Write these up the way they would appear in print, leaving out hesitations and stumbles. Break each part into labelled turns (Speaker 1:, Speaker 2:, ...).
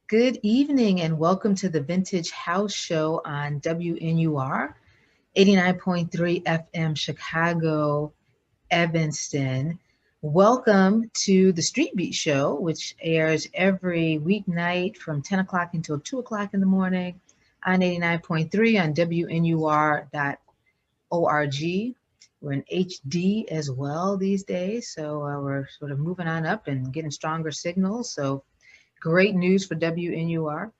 Speaker 1: Good evening and welcome to the Vintage House Show on WNUR 89.3 FM Chicago, Evanston. Welcome to the Streetbeat Show, which airs every weeknight from 10 o'clock until 2 o'clock in the morning on 89.3 on WNUR.org. We're in HD as well these days, so we're sort of moving on up and getting stronger signals. So great news for WNUR.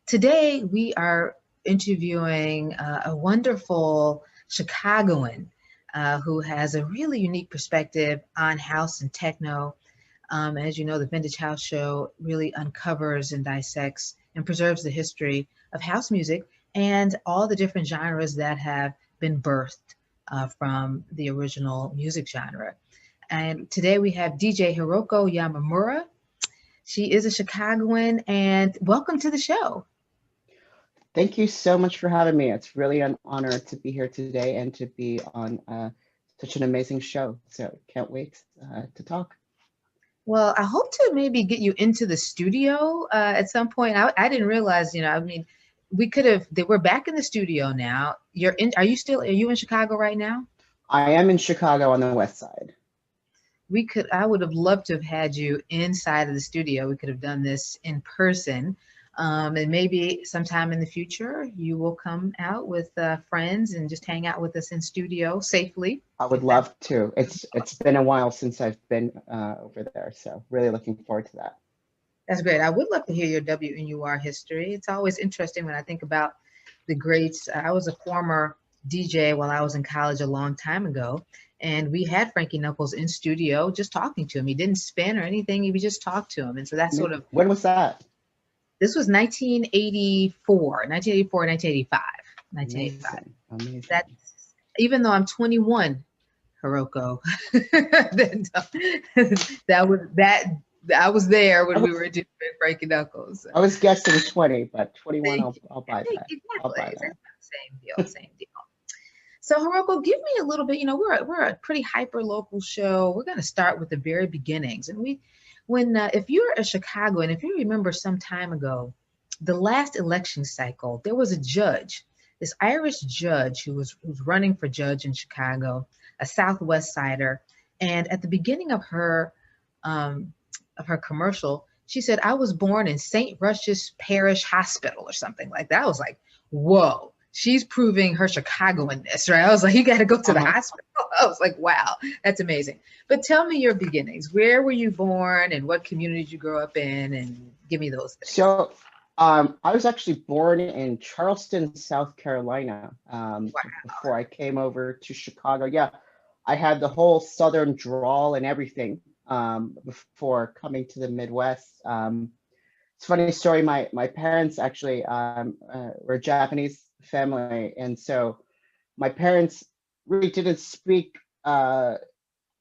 Speaker 1: Today we are interviewing a wonderful Chicagoan who has a really unique perspective on house and techno. As you know, the Vintage House Show really uncovers and dissects and preserves the history of house music and all the different genres that have been birthed from the original music genre. And today we have DJ Hiroko Yamamura. She is a Chicagoan, and welcome to the show.
Speaker 2: Thank you so much for having me. It's really an honor to be here today and to be on such an amazing show. So can't wait to talk.
Speaker 1: Well, I hope to maybe get you into the studio at some point. I didn't realize, we could have. We're back in the studio now. Are you in Chicago right now?
Speaker 2: I am in Chicago on the west side.
Speaker 1: I would have loved to have had you inside of the studio. We could have done this in person. And maybe sometime in the future, you will come out with friends and just hang out with us in studio safely.
Speaker 2: I would love to. It's been a while since I've been over there, so really looking forward to that.
Speaker 1: That's great. I would love to hear your WNUR history. It's always interesting when I think about the greats. I was a former DJ while I was in college a long time ago, and we had Frankie Knuckles in studio just talking to him. He didn't spin or anything. He would just talk to him. And so that's sort of...
Speaker 2: When was that?
Speaker 1: This was 1985.
Speaker 2: Amazing.
Speaker 1: That's, even though I'm 21, Hiroko, I was there when we were doing Frankie Knuckles.
Speaker 2: I was guessing 20, but 21, I'll buy that.
Speaker 1: Exactly. I'll buy that. Same deal. So Hiroko, give me a little bit, we're a pretty hyper local show. We're going to start with the very beginnings. And if you're a Chicagoan, if you remember some time ago, the last election cycle, there was a judge, this Irish judge who's running for judge in Chicago, a Southwest Sider. And at the beginning of her commercial, she said, "I was born in St. Rush's Parish Hospital," or something like that. I was like, whoa. She's proving her Chicagoanness, right? I was like, you got to go to the hospital. I was like, wow, that's amazing. But tell me your beginnings. Where were you born and what community did you grow up in? And give me those things.
Speaker 2: So I was actually born in Charleston, South Carolina, before I came over to Chicago. Yeah, I had the whole Southern drawl and everything before coming to the Midwest. It's a funny story. My parents actually were Japanese family, and so my parents really didn't speak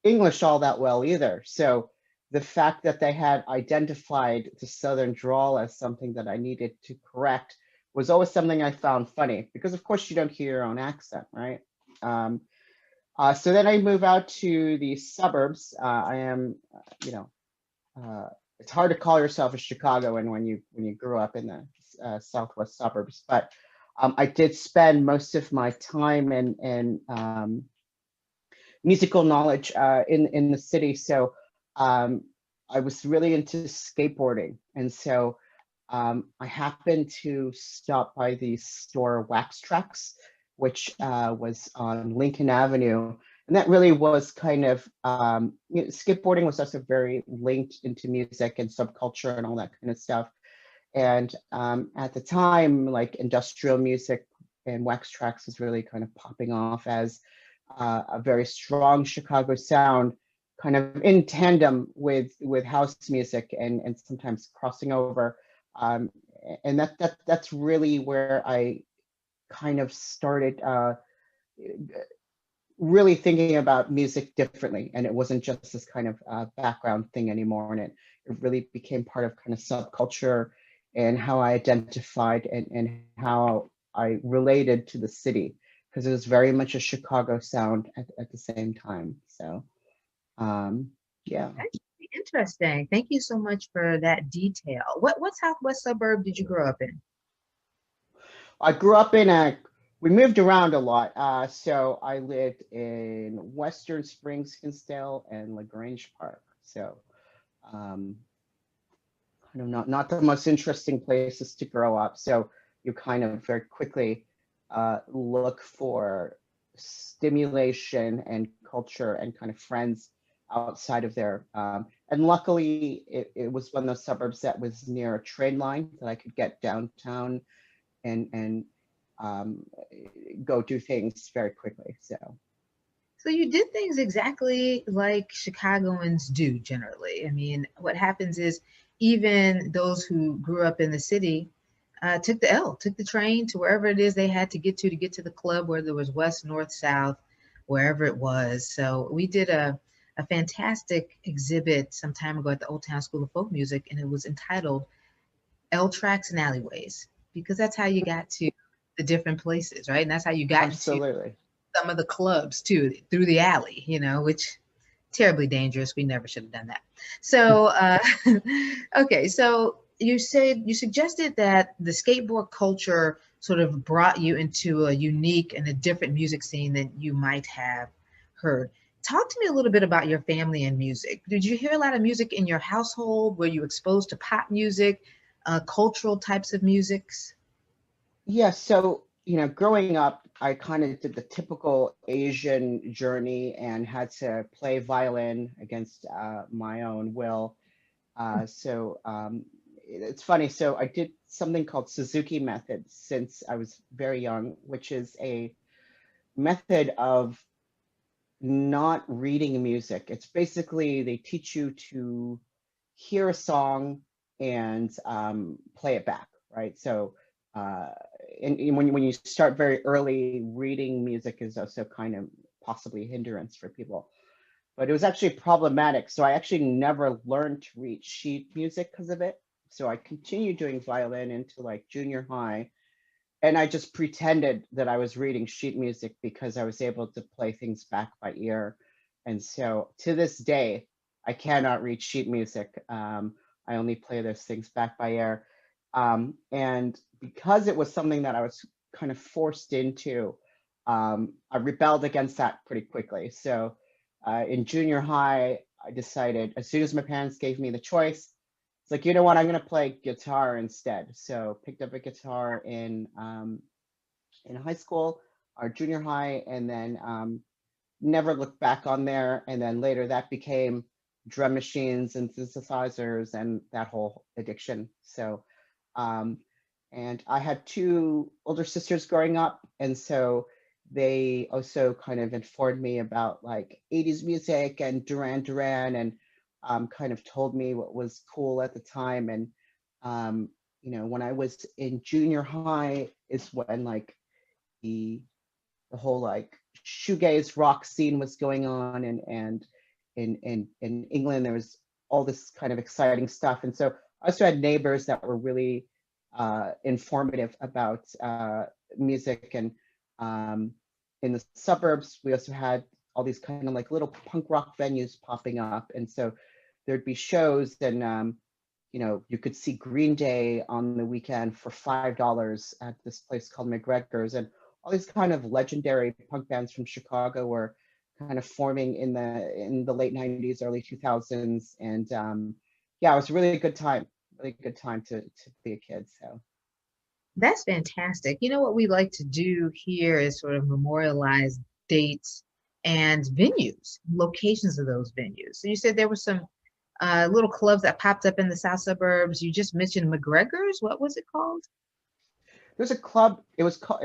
Speaker 2: English all that well either. So the fact that they had identified the Southern drawl as something that I needed to correct was always something I found funny, because of course you don't hear your own accent, right? So then I move out to the suburbs. I am, it's hard to call yourself a Chicagoan when you grew up in the Southwest suburbs, but I did spend most of my time in musical knowledge in the city. So I was really into skateboarding. And so I happened to stop by the store Wax Trax, which was on Lincoln Avenue. And that really was kind of, skateboarding was also very linked into music and subculture and all that kind of stuff. And at the time, like industrial music and Wax Trax was really kind of popping off as a very strong Chicago sound, kind of in tandem with house music and sometimes crossing over. And that's really where I kind of started really thinking about music differently. And it wasn't just this kind of background thing anymore. And it really became part of kind of subculture and how I identified and how I related to the city, because it was very much a Chicago sound at the same time. So, yeah.
Speaker 1: Interesting. Thank you so much for that detail. What southwest suburb did you grow up in?
Speaker 2: I grew up in we moved around a lot. So I lived in Western Springs, Hinsdale, and LaGrange Park. So um, kind of not the most interesting places to grow up. So you kind of very quickly look for stimulation and culture and kind of friends outside of there. And luckily, it was one of those suburbs that was near a train line that I could get downtown and um, go do things very quickly. So
Speaker 1: So you did things exactly like Chicagoans do generally. I mean, what happens is even those who grew up in the city took the L, took the train to wherever it is they had to get to the club, whether it was west, north, south, wherever it was. So we did a fantastic exhibit some time ago at the Old Town School of Folk Music, and it was entitled L Tracks and Alleyways, because that's how you got to the different places, right? And that's how you got into
Speaker 2: absolutely.
Speaker 1: some of the clubs too, through the alley, which terribly dangerous. We never should have done that. So, okay, so you suggested that the skateboard culture sort of brought you into a unique and a different music scene than you might have heard. Talk to me a little bit about your family and music. Did you hear a lot of music in your household? Were you exposed to pop music, cultural types of musics?
Speaker 2: Yeah, so growing up, I kind of did the typical Asian journey and had to play violin against my own will. It's funny. So I did something called Suzuki Method since I was very young, which is a method of not reading music. It's basically they teach you to hear a song and play it back, right? So, uh, and when you start very early, reading music is also kind of possibly a hindrance for people. But it was actually problematic. So I actually never learned to read sheet music because of it. So I continued doing violin into like junior high. And I just pretended that I was reading sheet music because I was able to play things back by ear. And so to this day, I cannot read sheet music. I only play those things back by ear. And because it was something that I was kind of forced into, I rebelled against that pretty quickly. So in junior high, I decided as soon as my parents gave me the choice, it's like, you know what, I'm gonna play guitar instead. So picked up a guitar in high school or junior high, and then never looked back on there. And then later that became drum machines and synthesizers and that whole addiction. So um, and I had two older sisters growing up, and so they also kind of informed me about like 80s music and Duran Duran, and kind of told me what was cool at the time. And when I was in junior high is when like the the whole like shoegaze rock scene was going on, and in England there was all this kind of exciting stuff. And so I also had neighbors that were really informative about music. And um, in the suburbs, we also had all these kind of like little punk rock venues popping up. And so there'd be shows, and you could see Green Day on the weekend for $5 at this place called McGregor's. And all these kind of legendary punk bands from Chicago were kind of forming in the late 90s, early 2000s. And yeah, it was a really good time to be a kid. So
Speaker 1: That's fantastic. You know what we like to do here is sort of memorialize dates and venues, locations of those venues. So you said there were some little clubs that popped up in the south suburbs. You just mentioned McGregor's. What was it called?
Speaker 2: there's a club. It was called.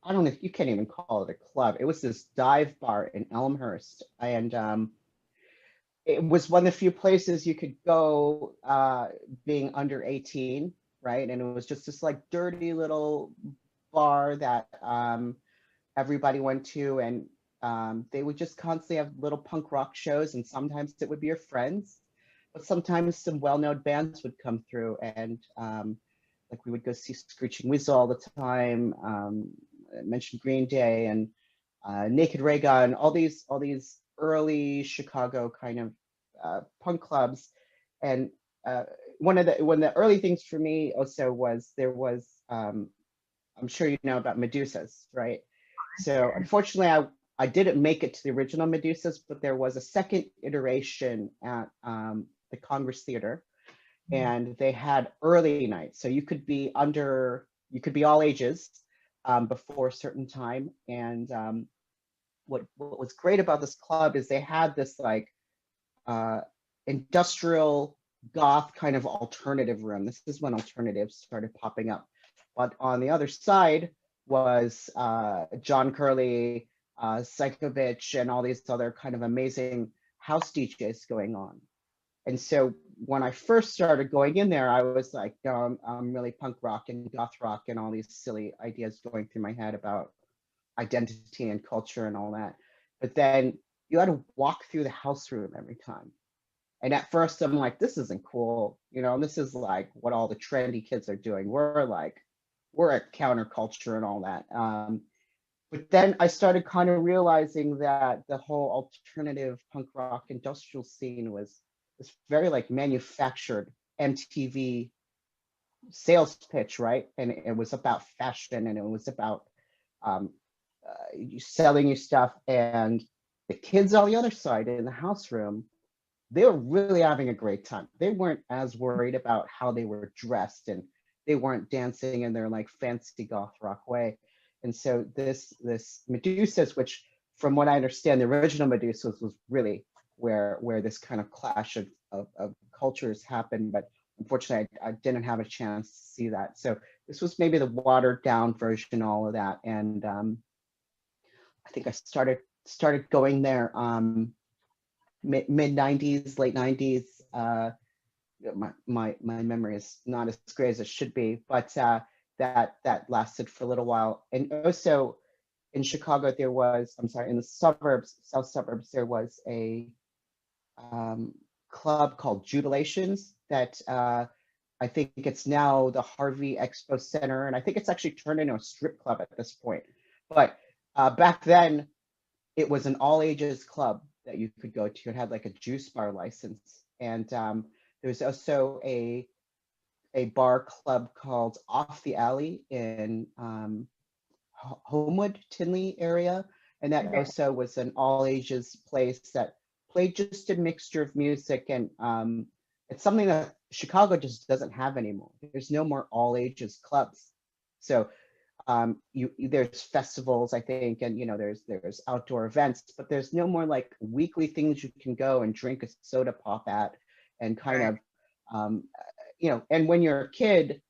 Speaker 2: I don't know if you can't even call it a club. It was this dive bar in Elmhurst, and it was one of the few places you could go being under 18, right? And it was just this like dirty little bar that everybody went to, and they would just constantly have little punk rock shows, and sometimes it would be your friends, but sometimes some well-known bands would come through, and like we would go see Screeching Weasel all the time. I mentioned Green Day and Naked Ray Gun, all these early Chicago kind of punk clubs. And one of the early things for me also was there was, I'm sure you know about Medusas, right? So unfortunately, I didn't make it to the original Medusas, but there was a second iteration at the Congress Theater, and they had early nights. So you could be all ages before a certain time. And what was great about this club is they had this like industrial goth kind of alternative room. This is when alternatives started popping up. But on the other side was John Curley, Psycho Bitch, and all these other kind of amazing house DJs going on. And so when I first started going in there, I was like, no, I'm really punk rock and goth rock and all these silly ideas going through my head about identity and culture and all that. But then you had to walk through the house room every time. And at first I'm like, this isn't cool. You know, this is like what all the trendy kids are doing. We're at counterculture and all that. But then I started kind of realizing that the whole alternative punk rock industrial scene was very like manufactured MTV sales pitch, right? And it was about fashion, and it was about selling you stuff. And the kids on the other side in the house room, they were really having a great time. They weren't as worried about how they were dressed, and they weren't dancing in their like fancy goth rock way. And so this Medusas, which from what I understand, the original Medusas was really where this kind of clash of cultures happened. But unfortunately, I didn't have a chance to see that. So this was maybe the watered down version, all of that. And I think I started going there mid 90s, late 90s. My memory is not as great as it should be, but that lasted for a little while. And also in Chicago, there was, I'm sorry, in the suburbs, south suburbs, there was a club called Jubilations that I think it's now the Harvey Expo Center, and I think it's actually turned into a strip club at this point. But back then, it was an all ages club that you could go to. It had like a juice bar license, and there was also a bar club called Off the Alley in Homewood, Tinley area, and that also was an all ages place that played just a mixture of music. And it's something that Chicago just doesn't have anymore. There's no more all ages clubs. So there's festivals, I think, and there's outdoor events, but there's no more like weekly things you can go and drink a soda pop at, and kind of and when you're a kid,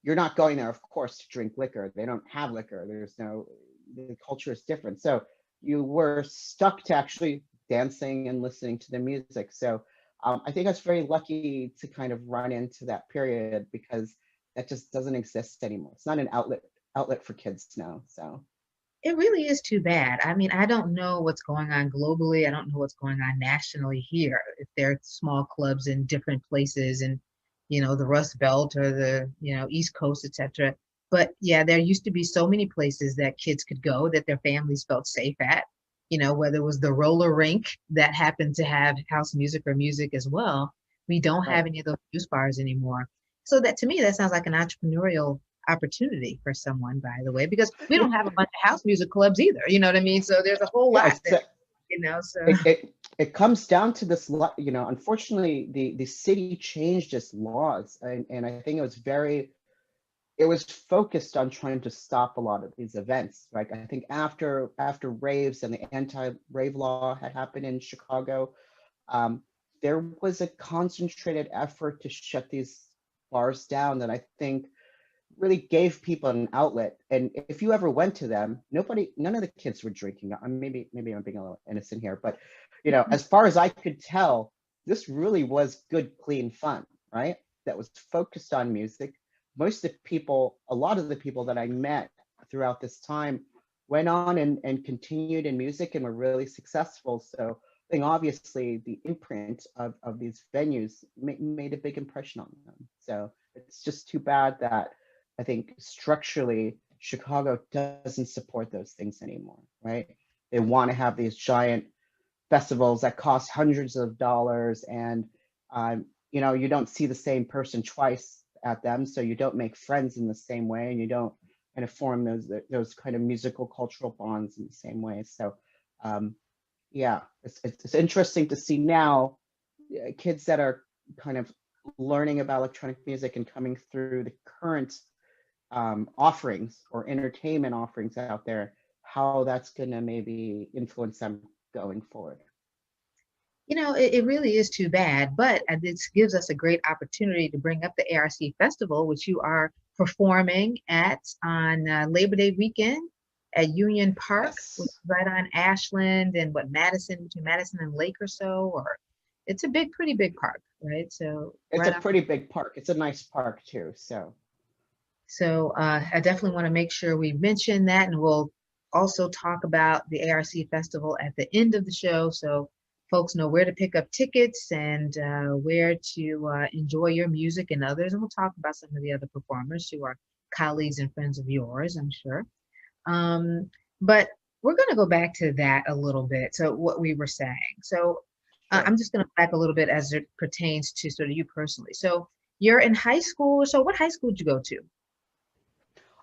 Speaker 2: you're not going there, of course, to drink liquor. They don't have liquor. The culture is different. So you were stuck to actually dancing and listening to the music. So I think I was very lucky to kind of run into that period, because that just doesn't exist anymore. It's not an outlet for kids now. So
Speaker 1: it really is too bad. I mean, I don't know what's going on globally. I don't know what's going on nationally here. If there are small clubs in different places, and the Rust Belt or the East Coast, etc. But yeah, there used to be so many places that kids could go that their families felt safe at. Whether it was the roller rink that happened to have house music or music as well. We don't have any of those juice bars anymore. So that, to me, that sounds like an entrepreneurial opportunity for someone, by the way, because we don't have a bunch of house music clubs either. You know what I mean? So there's a whole lot there, so
Speaker 2: it comes down to this, unfortunately the city changed its laws, and I think it was focused on trying to stop a lot of these events. Like I think after raves and the anti-rave law had happened in Chicago, there was a concentrated effort to shut these bars down that I think really gave people an outlet. And if you ever went to them, none of the kids were drinking. Maybe I'm being a little innocent here, but as far as I could tell, this really was good, clean fun, right? That was focused on music. A lot of the people that I met throughout this time went on and continued in music and were really successful. So I think obviously the imprint of these venues made a big impression on them. So it's just too bad that I think structurally Chicago doesn't support those things anymore, right? They want to have these giant festivals that cost hundreds of dollars, and you don't see the same person twice at them, so you don't make friends in the same way, and you don't kind of form those kind of musical cultural bonds in the same way. So yeah, it's interesting to see now kids that are kind of learning about electronic music and coming through the current offerings or entertainment offerings out there, how that's going to maybe influence them going forward.
Speaker 1: It really is too bad, but this gives us a great opportunity to bring up the ARC Festival, which you are performing at on Labor Day weekend at Union Park,
Speaker 2: Yes.
Speaker 1: which is right on Ashland and Madison, between Madison and Lake or so, or it's a pretty big park, right? So
Speaker 2: it's
Speaker 1: right
Speaker 2: a pretty big park. It's a nice park too.
Speaker 1: So I definitely want to make sure we mention that, and we'll also talk about the ARC Festival at the end of the show, so folks know where to pick up tickets and where to enjoy your music and others. And we'll talk about some of the other performers who are colleagues and friends of yours, I'm sure. But we're going to go back to that a little bit. So what we were saying. So
Speaker 2: Sure.
Speaker 1: I'm just going to back a little bit as it pertains to sort of you personally. So you're in high school. So what high school did you go to?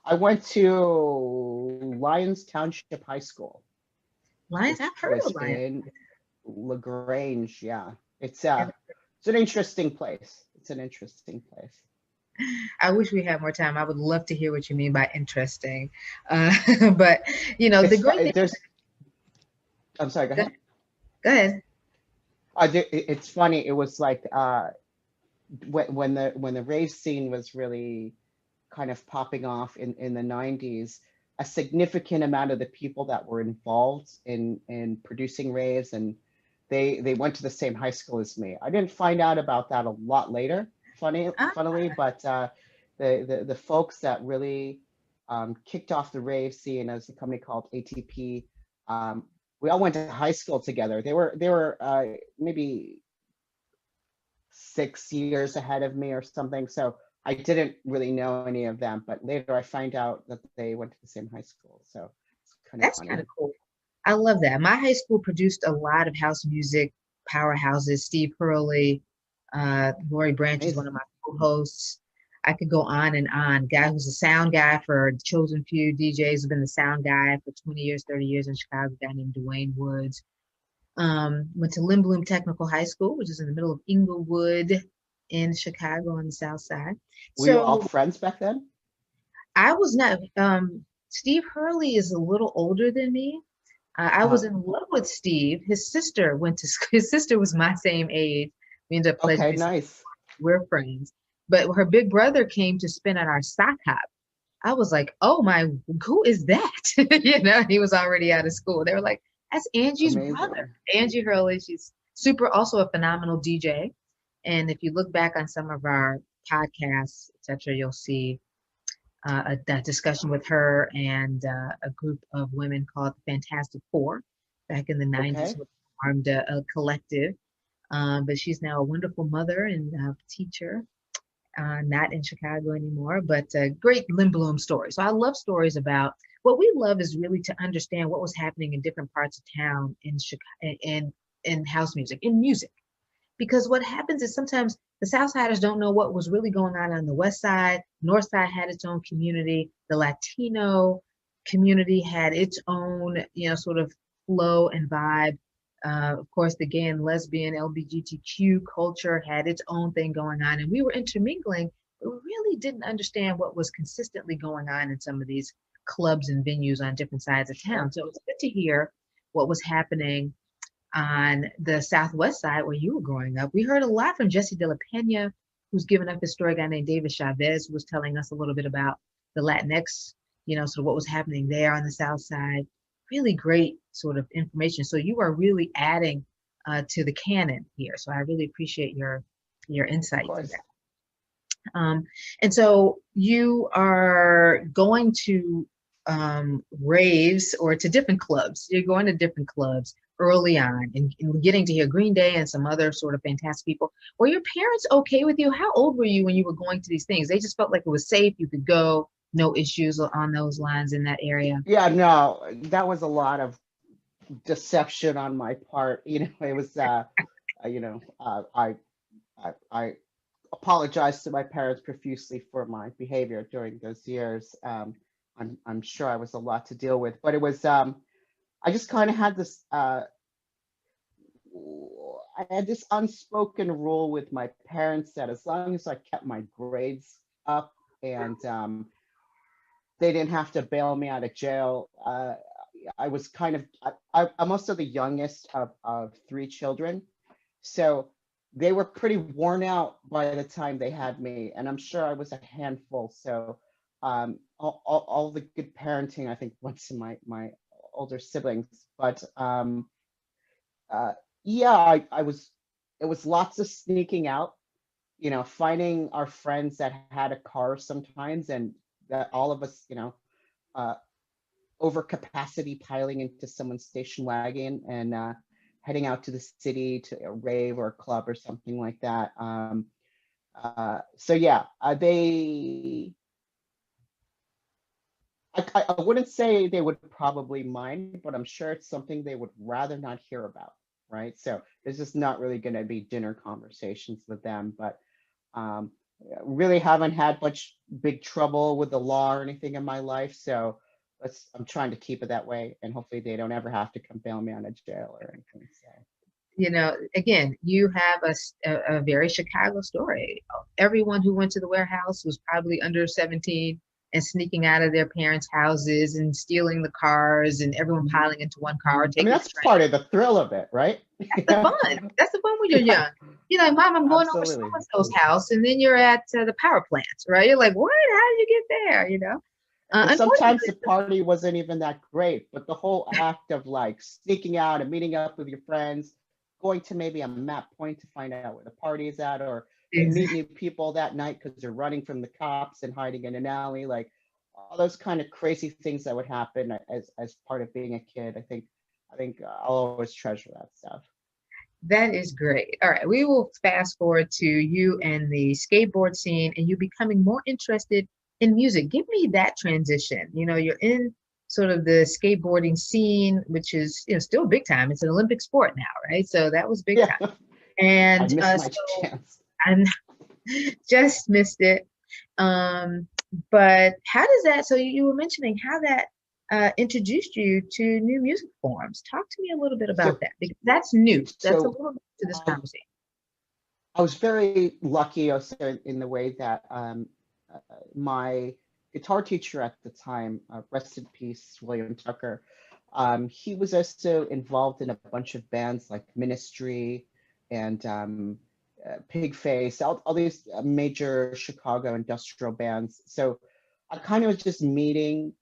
Speaker 2: I went to Lyons Township High School.
Speaker 1: Lyons, I've heard of Lyons.
Speaker 2: In LaGrange, yeah. It's an interesting place. It's an interesting place.
Speaker 1: I wish we had more time. I would love to hear what you mean by interesting. But the great thing.
Speaker 2: I'm sorry. Go ahead.
Speaker 1: Go ahead.
Speaker 2: It's funny. It was like when the rave scene was really kind of popping off in the 90s. A significant amount of the people that were involved in producing raves, and they went to the same high school as me. I didn't find out about that a lot later, funnily, but the folks that really kicked off the rave scene as a company called ATP, we all went to high school together. They were maybe 6 years ahead of me or something. So I didn't really know any of them, but later I find out that they went to the same high school. So it's
Speaker 1: That's kind of cool. I love that. My high school produced a lot of house music powerhouses. Steve Hurley, Lowery Branch is one of my co-hosts. I could go on and on. Guy who's a sound guy for Chosen Few DJs, has been the sound guy for 20 years, 30 years in Chicago, a guy named Dwayne Woods. Went to Lindblom Technical High School, which is in the middle of Inglewood in Chicago on the south side.
Speaker 2: Were you all friends back then?
Speaker 1: I was not. Steve Hurley is a little older than me. I was in love with Steve. His sister went to school. His sister was my same age. We ended up pledging.
Speaker 2: Okay, nice.
Speaker 1: We're friends. But her big brother came to spin at our sock hop. I was like, oh my, who is that? He was already out of school. They were like, that's Angie's brother, Angie Hurley. She's also a phenomenal DJ. And if you look back on some of our podcasts, etc., you'll see a discussion with her and a group of women called the Fantastic Four back in the 90s, who formed a collective. But she's now a wonderful mother and teacher, not in Chicago anymore, but a great Lindblom story. So I love stories about what we love is really to understand what was happening in different parts of town in Chicago, in house music, in music. Because what happens is sometimes the South Siders don't know what was really going on the West Side. North Side had its own community. The Latino community had its own, sort of flow and vibe. Of course, the gay and lesbian LGBTQ culture had its own thing going on. And we were intermingling, but we really didn't understand what was consistently going on in some of these clubs and venues on different sides of town. So it was good to hear what was happening on the Southwest side where you were growing up. We heard a lot from Jesse De La Pena, who's given up his story, a guy named David Chavez, who was telling us a little bit about the Latinx, sort of what was happening there on the South side. Really great sort of information. So you are really adding to the canon here. So I really appreciate your insight to that. And so you are going to raves or to different clubs. You're going to different clubs early on and getting to hear Green Day and some other sort of fantastic people. Were your parents okay with you? How old were you when you were going to these things? They just felt like it was safe, you could go, no issues on those lines in that area?
Speaker 2: Yeah, no, that was a lot of deception on my part. It was, I I apologize to my parents profusely for my behavior during those years. I'm sure I was a lot to deal with, but it was I just kind of had this I had this unspoken rule with my parents that as long as I kept my grades up and they didn't have to bail me out of jail. I was kind of, I'm also the youngest of three children. So they were pretty worn out by the time they had me. And I'm sure I was a handful. So all the good parenting, I think, went to my older siblings. But uh, yeah, it was lots of sneaking out, finding our friends that had a car sometimes and that all of us, uh, over capacity piling into someone's station wagon and heading out to the city to a rave or a club or something like that. So yeah, I wouldn't say they would probably mind, but I'm sure it's something they would rather not hear about, right? So there's just not really going to be dinner conversations with them, but um, really haven't had much big trouble with the law or anything in my life. So I'm trying to keep it that way, and hopefully they don't ever have to come bail me out of jail or anything. So.
Speaker 1: Again, you have a very Chicago story. Everyone who went to the warehouse was probably under 17 and sneaking out of their parents' houses and stealing the cars and everyone piling into one car.
Speaker 2: I mean, that's part of the thrill of it, right?
Speaker 1: That's the fun. That's the fun when you're young. Mom, I'm going over so-and-so's house, and then you're at the power plant, right? You're like, what? How did you get there?
Speaker 2: Sometimes the party wasn't even that great, but the whole act of like sneaking out and meeting up with your friends, going to maybe a map point to find out where the party is at, or meet new people that night because they're running from the cops and hiding in an alley, like all those kind of crazy things that would happen as part of being a kid. I think I'll always treasure that stuff.
Speaker 1: That is great. All right, we will fast forward to you and the skateboard scene and you becoming more interested in music. Give me that transition. You're in sort of the skateboarding scene, which is still big time. It's an Olympic sport now, right? So that was big time. And
Speaker 2: I missed my chance.
Speaker 1: I just missed it. But how does that? So you were mentioning how that introduced you to new music forms. Talk to me a little bit about that, because that's new. That's a little bit to this conversation.
Speaker 2: I was very lucky also in the way that my guitar teacher at the time, rest in peace, William Tucker, he was also involved in a bunch of bands like Ministry and Pigface, all these major Chicago industrial bands. So I kind of was just meeting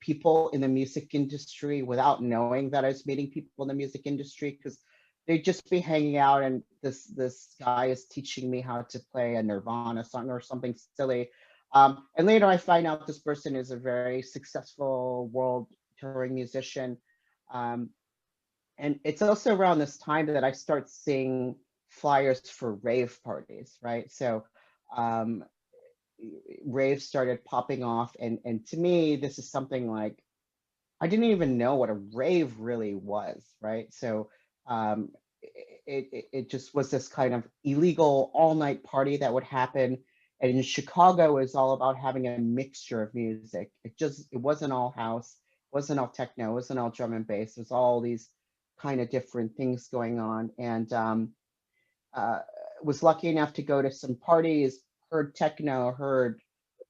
Speaker 2: people in the music industry without knowing that I was meeting people in the music industry, because they'd just be hanging out and this guy is teaching me how to play a Nirvana song or something silly. And later I find out this person is a very successful world touring musician. And it's also around this time that I start seeing flyers for rave parties, right? So raves started popping off. And to me, this is something like, I didn't even know what a rave really was, right? So it just was this kind of illegal all-night party that would happen. And in Chicago, it was all about having a mixture of music. It wasn't all house, it wasn't all techno, it wasn't all drum and bass. It was all these kind of different things going on. And was lucky enough to go to some parties, heard techno, heard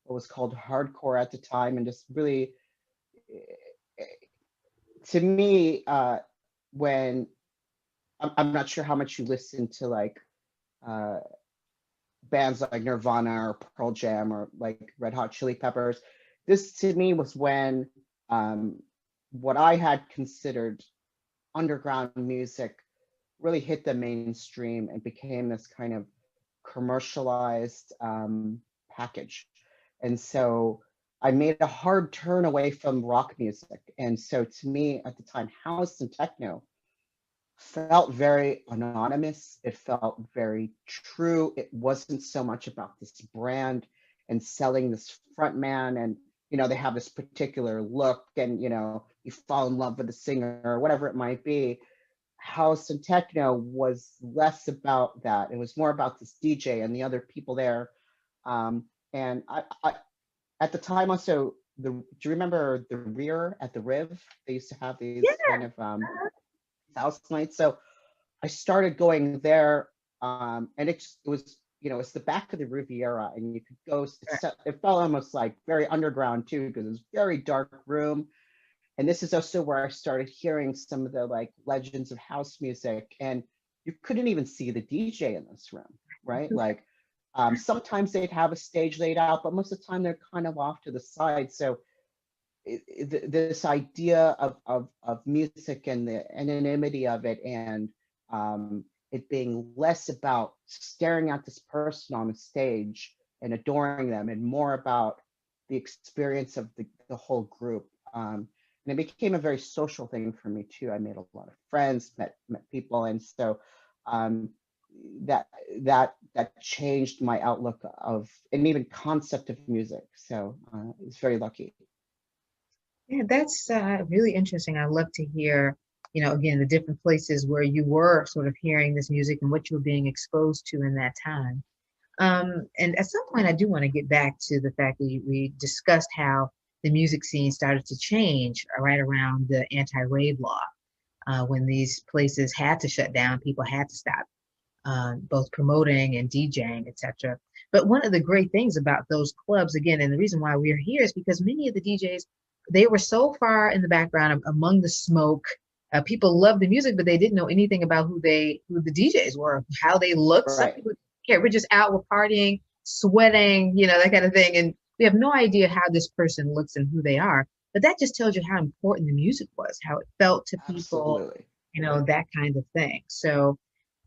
Speaker 2: what was called hardcore at the time, and just really, to me, when I'm not sure how much you listen to like bands like Nirvana or Pearl Jam or like Red Hot Chili Peppers, this to me was when what I had considered underground music really hit the mainstream and became this kind of commercialized package. And so I made a hard turn away from rock music. And so to me at the time, house and techno felt very anonymous. It felt very true. It wasn't so much about this brand and selling this front man and, they have this particular look and, you fall in love with the singer or whatever it might be. house and techno was less about that. It was more about this DJ and the other people there. And I at the time also, do you remember the Rear at the Riv? They used to have these kind of house nights. So I started going there, and it was, it's the back of the Riviera, and you could go. It felt almost like very underground too, because it was very dark room. And this is also where I started hearing some of the like legends of house music, and you couldn't even see the DJ in this room, right? Like sometimes they'd have a stage laid out, but most of the time they're kind of off to the side. So this idea of music and the anonymity of it, and it being less about staring at this person on the stage and adoring them, and more about the experience of the whole group. And it became a very social thing for me too. I made a lot of friends, met people, and so that changed my outlook of, and even concept of music. So I was very lucky.
Speaker 1: Yeah, that's really interesting. I love to hear, again, the different places where you were sort of hearing this music and what you were being exposed to in that time. And at some point, I do want to get back to the fact that we discussed how the music scene started to change right around the anti-rave law, when these places had to shut down, people had to stop both promoting and DJing, etc. But one of the great things about those clubs, again, and the reason why we're here is because many of the DJs, they were so far in the background among the smoke. People loved the music, but they didn't know anything about who the DJs were, how they looked. Some
Speaker 2: Right.
Speaker 1: people care. We're just out, we're partying, sweating, that kind of thing. And we have no idea how this person looks and who they are. But that just tells you how important the music was, how it felt to people,
Speaker 2: Absolutely.
Speaker 1: that kind of thing. So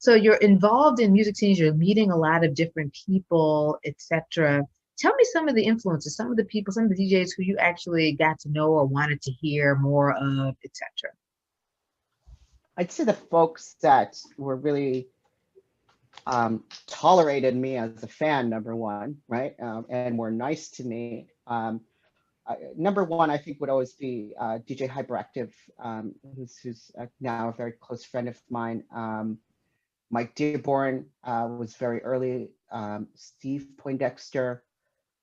Speaker 1: you're involved in music scenes, you're meeting a lot of different people, etc. Tell me some of the influences, some of the people, some of the DJs who you actually got to know or wanted to hear more of, etc.
Speaker 2: I'd say the folks that were really tolerated me as a fan, number one, right? And were nice to me. Number one, I think would always be DJ Hyperactive, who's now a very close friend of mine. Mike Dearborn was very early. Steve Poindexter.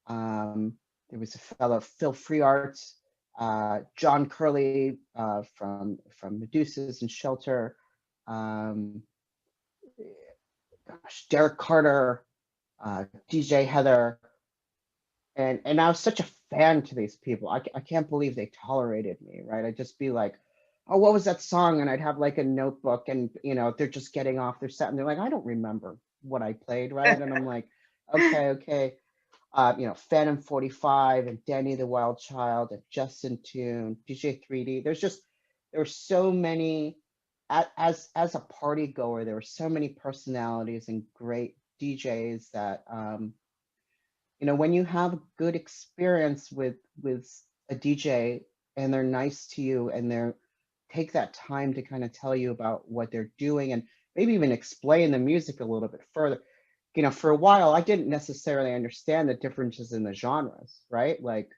Speaker 2: There was a fellow, Phil Freeart, John Curley from Medusas and Shelter. Derek Carter, DJ Heather. And I was such a fan to these people. I can't believe they tolerated me, right? I'd just be like, oh, what was that song? And I'd have like a notebook, and they're just getting off their set and they're like, I don't remember what I played, right? And I'm like, okay. Phantom 45 and Danny the Wild Child and Justin Tune, DJ 3D. There were so many, as a party goer, there were so many personalities and great DJs that when you have a good experience with a DJ, and they're nice to you, and they're take that time to kind of tell you about what they're doing, and maybe even explain the music a little bit further. For a while, I didn't necessarily understand the differences in the genres, right? Like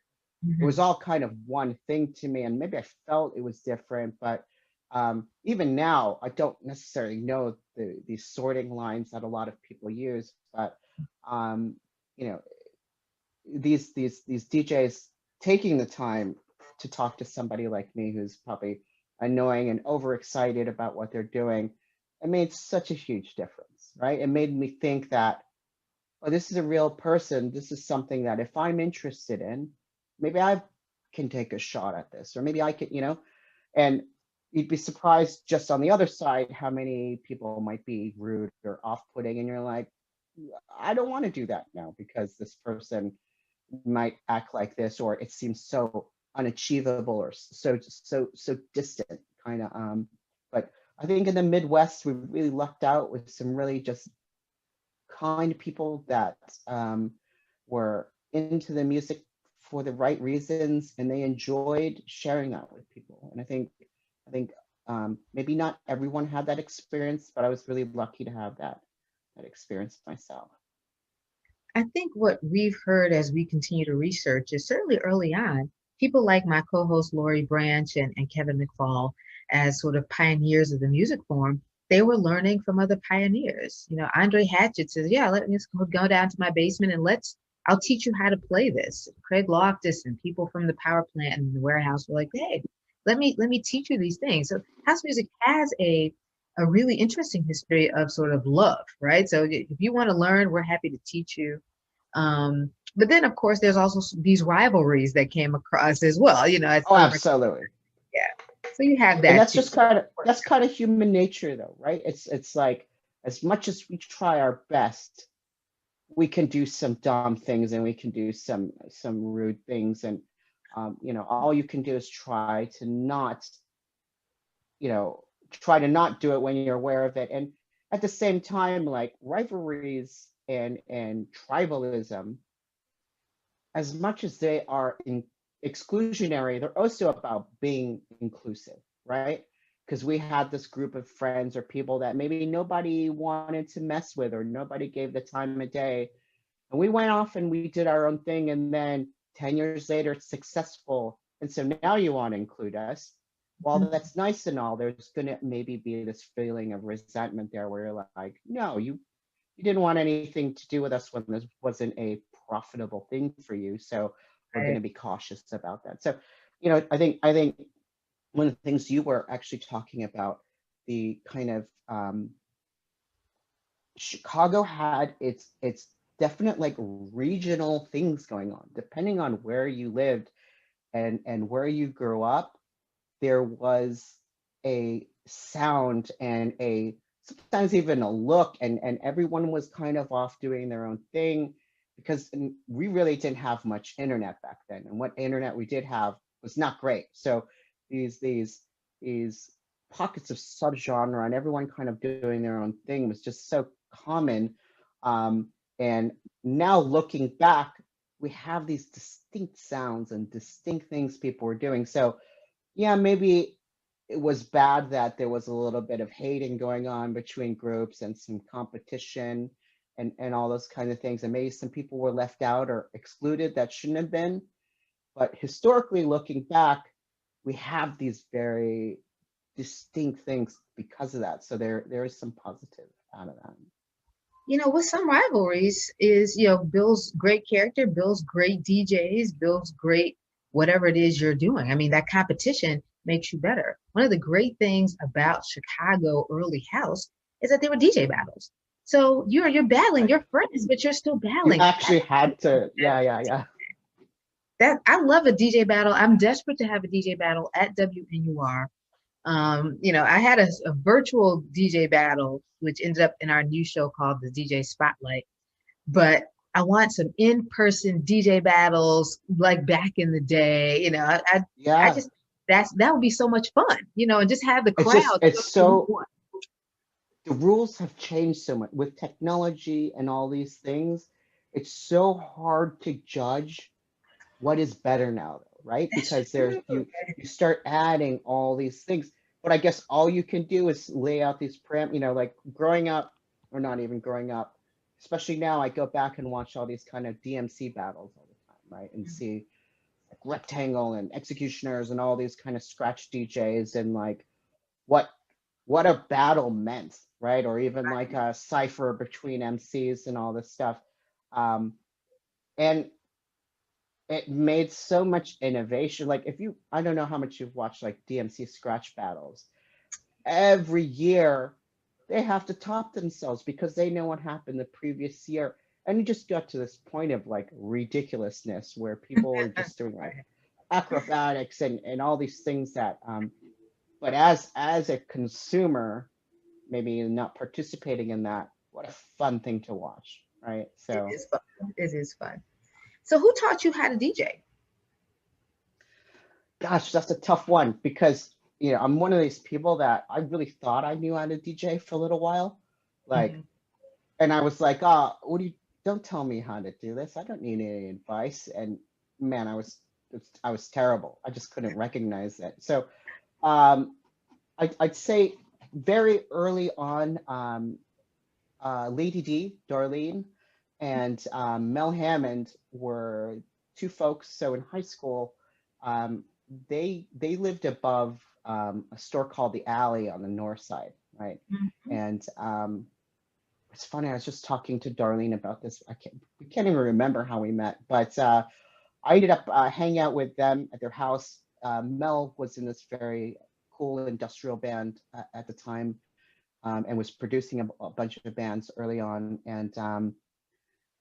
Speaker 2: it was all kind of one thing to me, and maybe I felt it was different, but even now, I don't necessarily know these sorting lines that a lot of people use, but these DJs taking the time to talk to somebody like me who's probably annoying and overexcited about what they're doing, it made such a huge difference, right? It made me think that, oh, this is a real person. This is something that if I'm interested in, maybe I can take a shot at this, or maybe I could, and you'd be surprised just on the other side how many people might be rude or off-putting, and you're like, I don't want to do that now because this person might act like this, or it seems so unachievable or so distant, kind of. But I think in the Midwest, we really lucked out with some really just kind people that were into the music for the right reasons, and they enjoyed sharing that with people. And I think maybe not everyone had that experience, but I was really lucky to have that experience myself.
Speaker 1: I think what we've heard as we continue to research is certainly early on, people like my co-host Lowery Branch and Kevin McFall, as sort of pioneers of the music form, they were learning from other pioneers. You know, Andre Hatchett says, "Yeah, let me just go down to my basement and I'll teach you how to play this." Craig Loftus and people from the power plant and the warehouse were like, "Hey, let me teach you these things." So house music has a really interesting history of sort of love, right? So if you want to learn, we're happy to teach you. But then, of course, there's also these rivalries that came across as well. You know, at
Speaker 2: Oh,
Speaker 1: some
Speaker 2: absolutely.
Speaker 1: yeah. So you have
Speaker 2: And
Speaker 1: that
Speaker 2: that's
Speaker 1: too.
Speaker 2: just kind of human nature, though, right? It's like, as much as we try our best, we can do some dumb things and we can do some rude things, and you know, all you can do is try to not, you know, try to not do it when you're aware of it. And at the same time, like, rivalries and tribalism, as much as they are exclusionary, they're also about being inclusive, right? Because we had this group of friends or people that maybe nobody wanted to mess with or nobody gave the time of day. And we went off and we did our own thing. And then 10 years later, it's successful. And so now you want to include us. While
Speaker 1: Mhm.
Speaker 2: that's nice and all, there's going to maybe be this feeling of resentment there where you're like, no, you didn't want anything to do with us when this wasn't a profitable thing for you. So we're going
Speaker 1: Right.
Speaker 2: to be cautious about that. So, you know, I think one of the things you were actually talking about, the kind of Chicago had its definite like regional things going on, depending on where you lived and where you grew up. There was a sound and a sometimes even a look, and everyone was kind of off doing their own thing, because we really didn't have much internet back then, and what internet we did have was not great. So these pockets of subgenre and everyone kind of doing their own thing was just so common. And now looking back, we have these distinct sounds and distinct things people were doing. So yeah, maybe it was bad that there was a little bit of hating going on between groups and some competition and all those kind of things. And maybe some people were left out or excluded that shouldn't have been. But historically, looking back, we have these very distinct things because of that. So there is some positive out of that.
Speaker 1: You know, with some rivalries is, you know, Bill's great character, Bill's great DJs, Bill's great whatever it is you're doing. I mean, that competition makes you better. One of the great things about Chicago early house is that there were DJ battles. So you're battling
Speaker 2: Right.
Speaker 1: your friends, but you're still
Speaker 2: You
Speaker 1: battling.
Speaker 2: actually had to, yeah.
Speaker 1: That I love a DJ battle. I'm desperate to have a DJ battle at WNUR. You know, I had a virtual DJ battle, which ended up in our new show called the DJ Spotlight. But I want some in-person DJ battles like back in the day. You know, I
Speaker 2: Yeah.
Speaker 1: just that would be so much fun. You know, and just have the
Speaker 2: It's just,
Speaker 1: crowd go
Speaker 2: it's
Speaker 1: to who
Speaker 2: so,
Speaker 1: won.
Speaker 2: the rules have changed so much with technology and all these things. It's so hard to judge what is better now, though, right?
Speaker 1: That's
Speaker 2: Because there's
Speaker 1: true.
Speaker 2: you start adding all these things. But I guess all you can do is lay out these you know, like growing up, or not even growing up, especially now, I go back and watch all these kind of DMC battles all the time, right? And see like Rectangle and Executioners and all these kind of scratch DJs, and like what what a battle meant, right? Or even like a cipher between MCs and all this stuff. Um, and it made so much innovation. Like if you, I don't know how much you've watched like DMC scratch battles. Every year they have to top themselves because they know what happened the previous year. And you just got to this point of like ridiculousness where people are just doing like
Speaker 1: Right.
Speaker 2: acrobatics and all these things that but as a consumer, maybe not participating in that, what a fun thing to watch, right?
Speaker 1: It
Speaker 2: So
Speaker 1: is fun. It is fun. So who taught you how to DJ?
Speaker 2: gosh, that's a tough one because you know I'm one of these people that I really thought I knew how to DJ for a little while, like,
Speaker 1: Mhm.
Speaker 2: and I was like, oh, what do you? Don't tell me how to do this. I don't need any advice. And man, I was terrible. I just couldn't recognize it. So um, I'd say very early on, Lady D, Darlene, and Mel Hammond were two folks. So in high school, they lived above a store called the Alley on the north side, right?
Speaker 1: Mhm.
Speaker 2: And it's funny. I was just talking to Darlene about this. We can't even remember how we met, but I ended up hanging out with them at their house. Mel was in this very cool industrial band at the time, and was producing a bunch of bands early on. And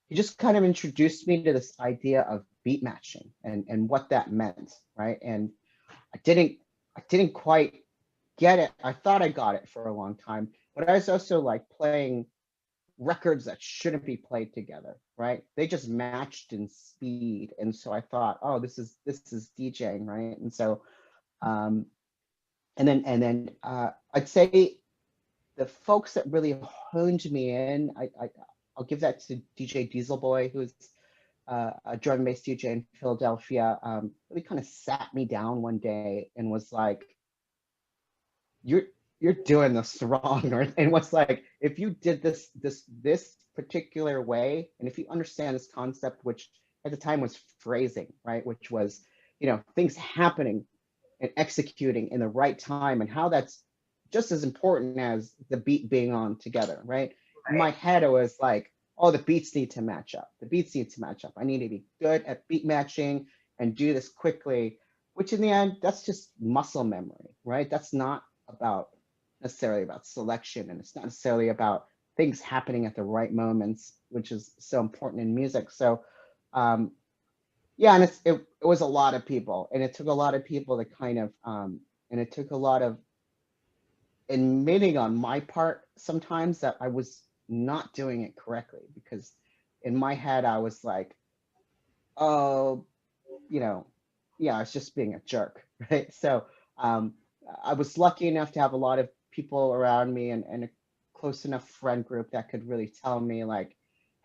Speaker 2: he just kind of introduced me to this idea of beat matching and what that meant, right? And I didn't quite get it. I thought I got it for a long time, but I was also like playing records that shouldn't be played together, right? They just matched in speed, and so I thought, oh, this is DJing, right? And so, um, and then I'd say the folks that really honed me in, I'll give that to DJ Diesel Boy, who's a drum and bass DJ in Philadelphia. Really kind of sat me down one day and was like, you're doing this wrong, or and was like, if you did this particular way, and if you understand this concept, which at the time was phrasing, right, which was, things happening and executing in the right time, and how that's just as important as the beat being on together, right? In my
Speaker 1: Right.
Speaker 2: head, it was like, oh, the beats need to match up. The beats need to match up. I need to be good at beat matching and do this quickly, which in the end, that's just muscle memory, right? That's not about necessarily about selection, and it's not necessarily about things happening at the right moments, which is so important in music. So, yeah, and it was a lot of people, and it took a lot of people to kind of, and it took a lot of admitting on my part sometimes that I was not doing it correctly, because in my head I was like, oh, yeah, I was just being a jerk, right? So um, I was lucky enough to have a lot of people around me, and a close enough friend group that could really tell me like,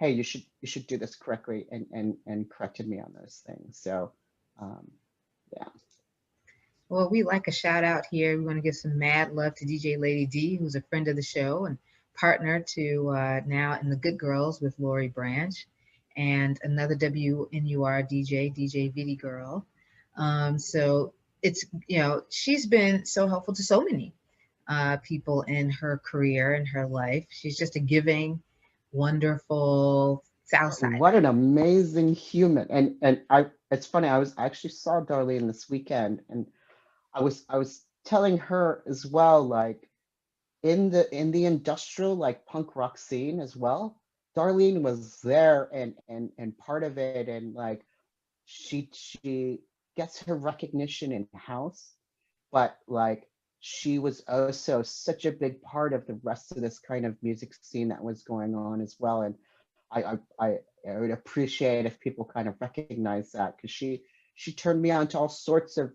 Speaker 2: hey, you should do this correctly, and corrected me on those things. So um, yeah.
Speaker 1: Well, we like a shout out here. We want to give some mad love to DJ Lady D, who's a friend of the show and partner to now in the Good Girls with Lowery Branch, and another WNUR DJ, DJ Vidi Girl. So it's, she's been so helpful to so many people in her career and her life. She's just a giving, wonderful Southsider.
Speaker 2: What an amazing human. And it's funny, I actually saw Darlene this weekend, and I was telling her as well, like in the industrial like punk rock scene as well, Darlene was there, and part of it, and like she gets her recognition in house, but like she was also such a big part of the rest of this kind of music scene that was going on as well. And I would appreciate if people kind of recognize that, because she turned me on to all sorts of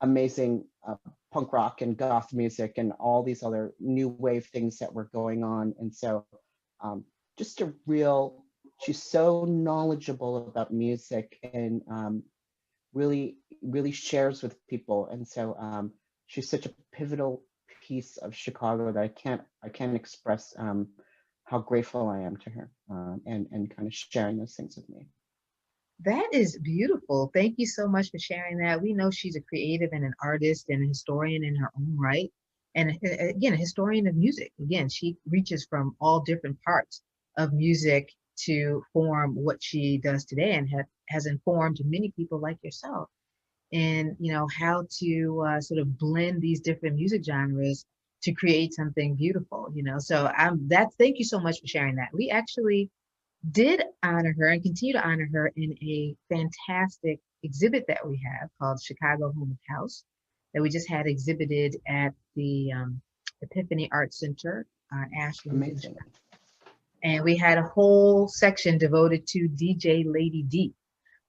Speaker 2: amazing punk rock and goth music and all these other new wave things that were going on. And so um, just a real, she's so knowledgeable about music, and really shares with people. And so she's such a pivotal piece of Chicago that I can't express how grateful I am to her, and kind of sharing those things with me.
Speaker 1: That is beautiful. Thank you so much for sharing that. We know she's a creative and an artist and a historian in her own right. And again, a historian of music. Again, she reaches from all different parts of music to form what she does today, and has informed many people like yourself in, how to sort of blend these different music genres to create something beautiful, So thank you so much for sharing that. We actually did honor her and continue to honor her in a fantastic exhibit that we have called Chicago Home of House, that we just had exhibited at the Epiphany Art Center on Ashland in
Speaker 2: Amazing.
Speaker 1: Chicago. And we had a whole section devoted to DJ Lady D.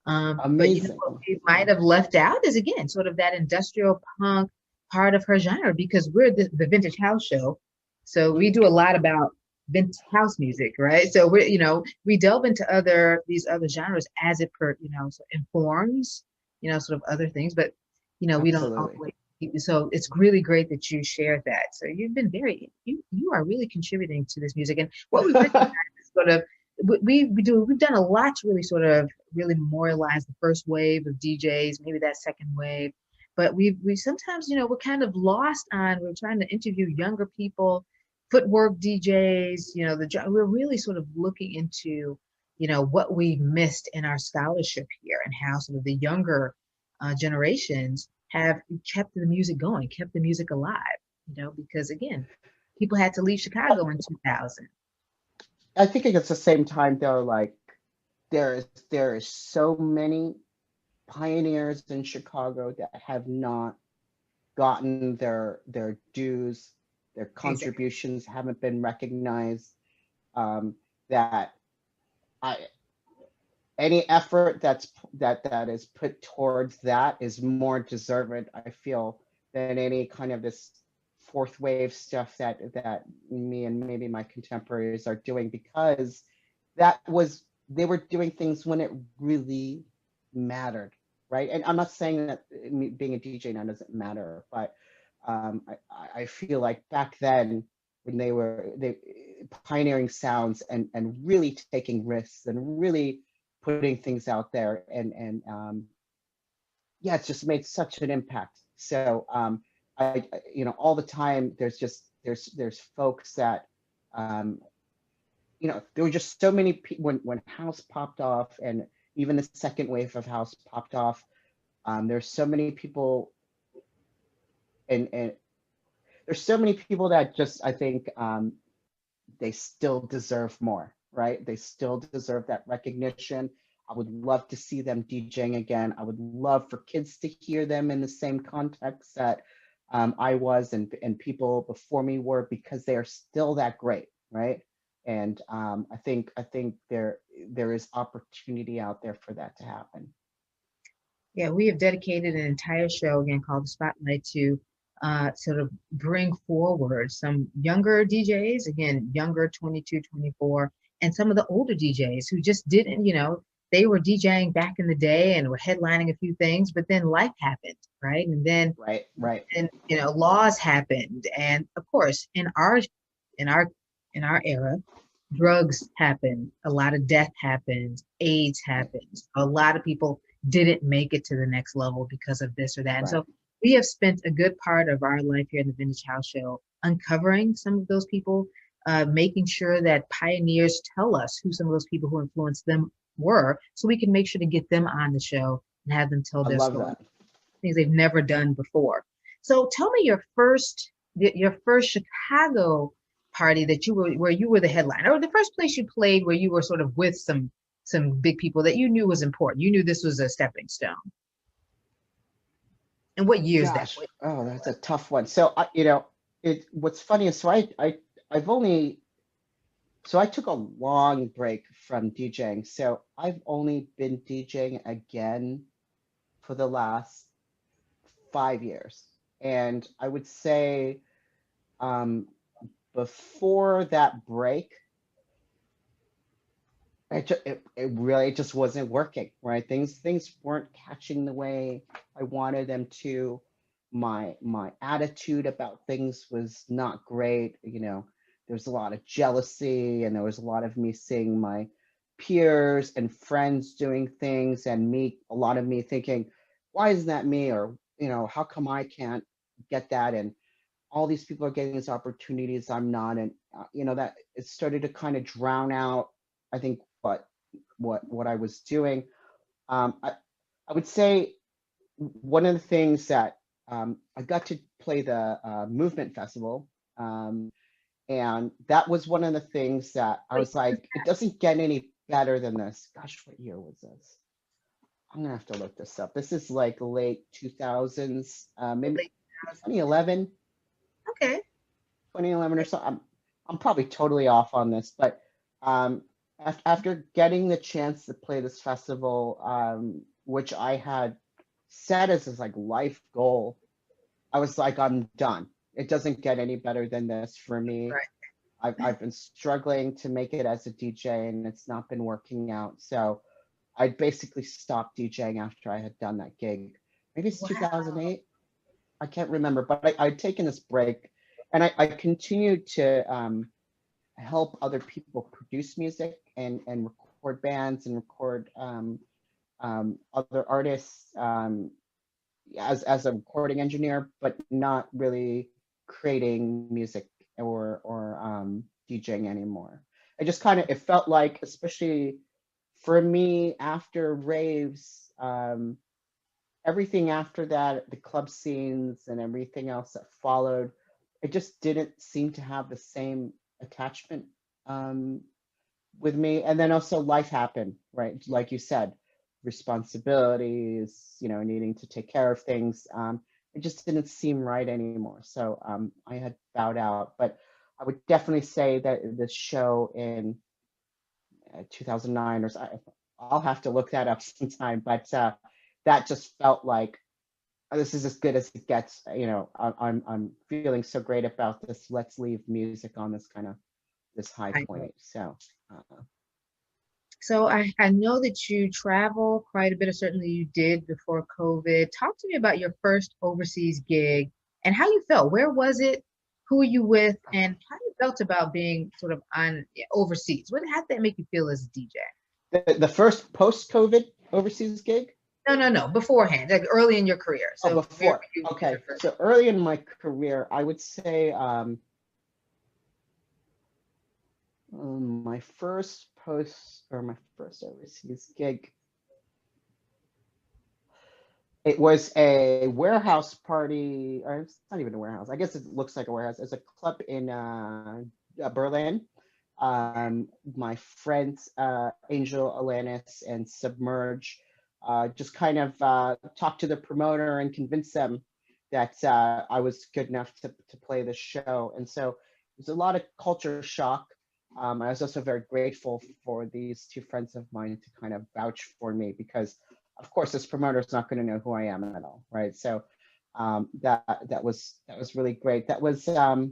Speaker 1: But
Speaker 2: Amazing.
Speaker 1: what we might have left out is, again, sort of that industrial punk part of her genre, because we're the Vintage House Show. So we do a lot about vintage house music, right? So we delve into these other genres as it informs, sort of other things, but we don't
Speaker 2: Absolutely.
Speaker 1: always. So it's really great that you shared that. So you've been you are really contributing to this music. And what we recognize is sort of we've done a lot to really sort of really memorialize the first wave of DJs, maybe that second wave. But we sometimes, we're kind of lost on, we're trying to interview younger people, footwork DJs, we're really sort of looking into, what we missed in our scholarship here and how some of the younger generations have kept the music going, kept the music alive, because again, people had to leave Chicago in 2000.
Speaker 2: I think it's the same time though, like there is so many pioneers in Chicago that have not gotten their dues, their
Speaker 1: Exactly.
Speaker 2: contributions haven't been recognized. That I any effort that is put towards that is more deserving, I feel, than any kind of this fourth wave stuff that me and maybe my contemporaries are doing, because they were doing things when it really mattered, right? And I'm not saying that being a DJ now doesn't matter, but I feel like back then when they pioneering sounds and really taking risks and really putting things out there, and yeah, it's just made such an impact. So all the time there's folks that um, there were just so many people when house popped off, and even the second wave of house popped off. There's so many people, and there's so many people that just, I think, they still deserve more, right? They still deserve that recognition. I would love to see them DJing again. I would love for kids to hear them in the same context that I was, and people before me were, because they are still that great, right? And I think there is opportunity out there for that to happen.
Speaker 1: Yeah, we have dedicated an entire show again called the Spotlight to sort of bring forward some younger DJs, again, younger 22, 24, and some of the older DJs who just didn't, they were DJing back in the day and were headlining a few things, but then life happened, right? And then,
Speaker 2: Right.
Speaker 1: and laws happened, and of course, in our in our era, drugs happened, a lot of death happened, AIDS happened, a lot of people didn't make it to the next level because of this or that. And
Speaker 2: Right.
Speaker 1: so we have spent a good part of our life here in the Vintage House Show uncovering some of those people, making sure that pioneers tell us who some of those people who influenced them were, so we can make sure to get them on the show and have them tell
Speaker 2: I
Speaker 1: their
Speaker 2: love
Speaker 1: story,
Speaker 2: that.
Speaker 1: things they've never done before. So tell me your first Chicago party that you were where you were the headliner, or the first place you played where you were sort of with some big people that you knew was important. You knew this was a stepping stone. And what years that
Speaker 2: Gosh,
Speaker 1: was?
Speaker 2: oh, that's a tough one. So what's funny is, so I've only so I took a long break from DJing. So I've only been DJing again for the last 5 years. And I would say um, before that break, it really just wasn't working, right? Things weren't catching the way I wanted them to. My attitude about things was not great. There was a lot of jealousy, and there was a lot of me seeing my peers and friends doing things, and a lot of me thinking, why isn't that me? Or, how come I can't get that? And all these people are getting these opportunities, I'm not. And that it started to kind of drown out, I think, what I was doing. I would say one of the things that I got to play the Movement Festival, and that was one of the things that I was like, it doesn't get any better than this. Gosh, what year was this? I'm gonna have to look this up. This is like late 2000s, maybe 2011.
Speaker 1: Okay.
Speaker 2: 2011 or so. I'm probably totally off on this, but after getting the chance to play this festival, which I had set as like life goal, I was like, I'm done. It doesn't get any better than this for me.
Speaker 1: Right.
Speaker 2: I've been struggling to make it as a DJ, and it's not been working out. So I basically stopped DJing after I had done that gig. Maybe it's
Speaker 1: Wow.
Speaker 2: 2008. I can't remember, but I'd taken this break, and I continued to help other people produce music and record bands and record other artists as a recording engineer, but not really creating music or DJing anymore. I just kind of, it felt like, especially for me after raves, everything after that, the club scenes and everything else that followed, it just didn't seem to have the same attachment with me. And then also life happened, right? Like you said, responsibilities, needing to take care of things. It just didn't seem right anymore. So I had bowed out. But I would definitely say that this show in 2009 or so, I'll have to look that up sometime, but that just felt like, this is as good as it gets. I'm feeling so great about this. Let's leave music on this high point.
Speaker 1: So I know that you travel quite a bit, or certainly you did before COVID. Talk to me about your first overseas gig and how you felt. Where was it? Who were you with? And how you felt about being sort of on overseas? How did that make you feel as a DJ?
Speaker 2: The first post-COVID overseas gig?
Speaker 1: No, beforehand, like early in your career. So
Speaker 2: before. Okay, so early in my career, I would say my first overseas gig, it was a warehouse party, or it's not even a warehouse. I guess it looks like a warehouse. It's a club in Berlin. My friends Angel Alanis and Submerge just kind of talked to the promoter and convinced them that I was good enough to play the show. And so there's a lot of culture shock. I was also very grateful for these two friends of mine to kind of vouch for me, because of course this promoter is not going to know who I am at all, right? So that was really great. That was that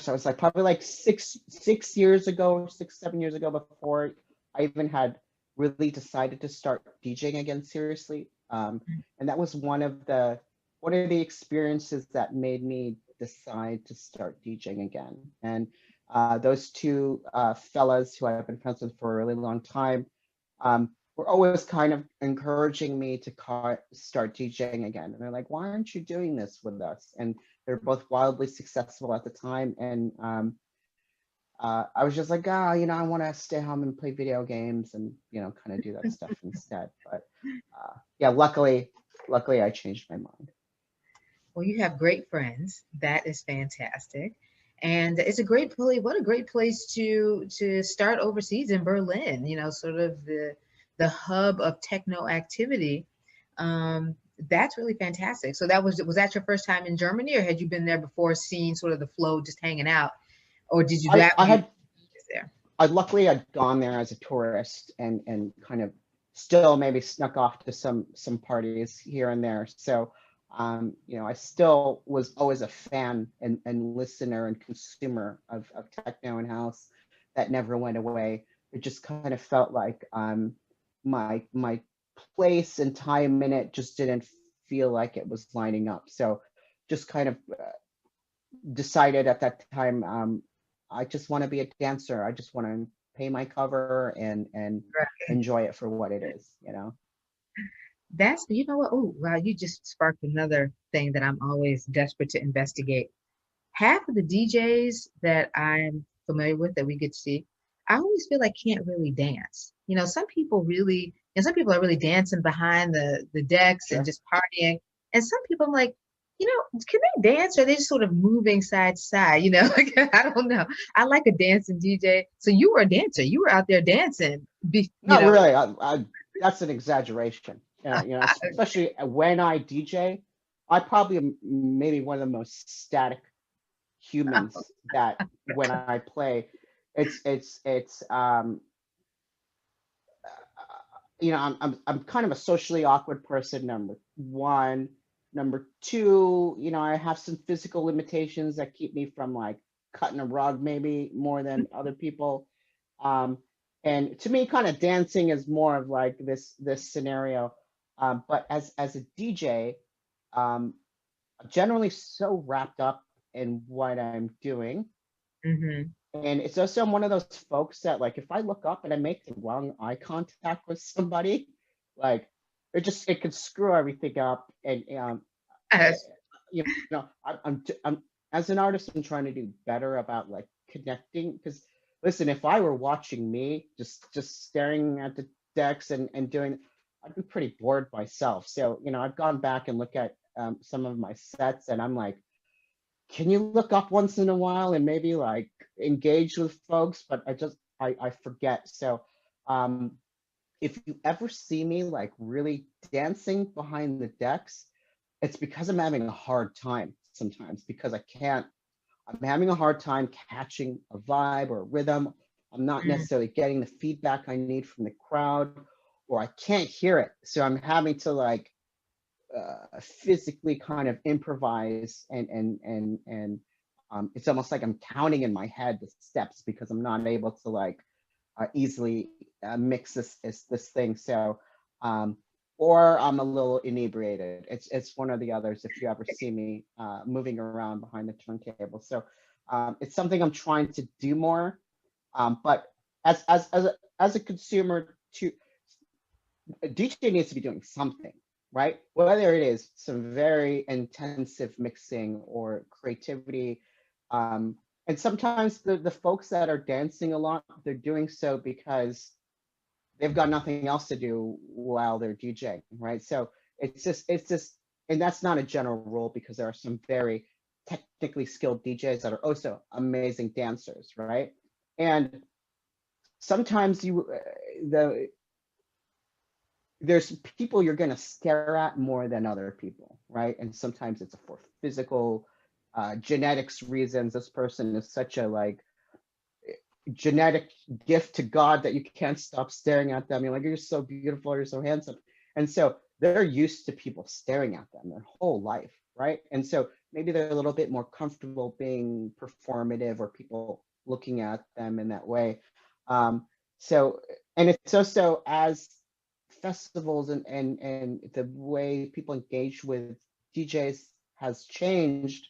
Speaker 2: was like probably like 6 years ago, 7 years ago, before I even had really decided to start DJing again seriously. And that was one of the experiences that made me decide to start DJing again. And those two fellas who I've been friends with for a really long time were always kind of encouraging me to start DJing again. And they're like, why aren't you doing this with us? And they're both wildly successful at the time. And I was just like, I want to stay home and play video games and, kind of do that stuff instead. But yeah, luckily I changed my mind.
Speaker 1: Well, you have great friends. That is fantastic. And it's a great place. What a great place to start overseas in Berlin, sort of the hub of techno activity. That's really fantastic. So was that your first time in Germany, or had you been there before, seeing sort of the flow, just hanging out? Or did you
Speaker 2: luckily I'd gone there as a tourist and kind of still maybe snuck off to some parties here and there. So I still was always a fan and listener and consumer of techno and house. That never went away. It just kind of felt like my place and time in it just didn't feel like it was lining up. So just kind of decided at that time, I just want to be a dancer. I just want to pay my cover and enjoy it for what it is,
Speaker 1: That's, what? Oh, wow, you just sparked another thing that I'm always desperate to investigate. Half of the DJs that I'm familiar with that we get to see, I always feel like can't really dance. Some people really, and some people are really dancing behind the decks and just partying. And some people I'm like, can they dance, or are they just sort of moving side to side? Like, I don't know. I like a dancing DJ. So you were a dancer. You were out there dancing.
Speaker 2: Not really. That's an exaggeration. Especially when I DJ, I probably am maybe one of the most static humans that when I play, I'm kind of a socially awkward person, number one. Number two, I have some physical limitations that keep me from like cutting a rug maybe more than other people. And to me, kind of dancing is more of like this scenario. But as a DJ, I'm generally so wrapped up in what I'm doing.
Speaker 1: Mm-hmm.
Speaker 2: And it's also, I'm one of those folks that, like, if I look up and I make the wrong eye contact with somebody, like, it could screw everything up. And eh,
Speaker 1: Yes.
Speaker 2: you know, I'm as an artist, I'm trying to do better about like connecting. Because listen, if I were watching me just staring at the decks and doing, I'd be pretty bored myself. So, you know, I've gone back and looked at some of my sets, and I'm like, can you look up once in a while and maybe like engage with folks? But I forget. So if you ever see me like really dancing behind the decks, it's because I'm having a hard time sometimes, because I'm having a hard time catching a vibe or a rhythm. I'm not
Speaker 1: Mm-hmm.
Speaker 2: necessarily getting the feedback I need from the crowd, or I can't hear it. So I'm having to like physically kind of improvise, and it's almost like I'm counting in my head the steps, because I'm not able to like easily mix this thing. So or I'm a little inebriated. It's one or the others if you ever see me moving around behind the turntable. So it's something I'm trying to do more. But as a consumer, to a DJ needs to be doing something, right? Whether it is some very intensive mixing or creativity. And sometimes the folks that are dancing a lot, they're doing so because they've got nothing else to do while they're DJing, right? So it's just, and that's not a general rule, because there are some very technically skilled DJs that are also amazing dancers, right? And sometimes the there's people you're going to stare at more than other people, right? And sometimes it's for physical genetics reasons. This person is such a like genetic gift to God that you can't stop staring at them. You're like, you're so beautiful, you're so handsome. And so they're used to people staring at them their whole life, right? And so maybe they're a little bit more comfortable being performative, or people looking at them in that way. So, and it's also, as festivals and the way people engage with DJs has changed,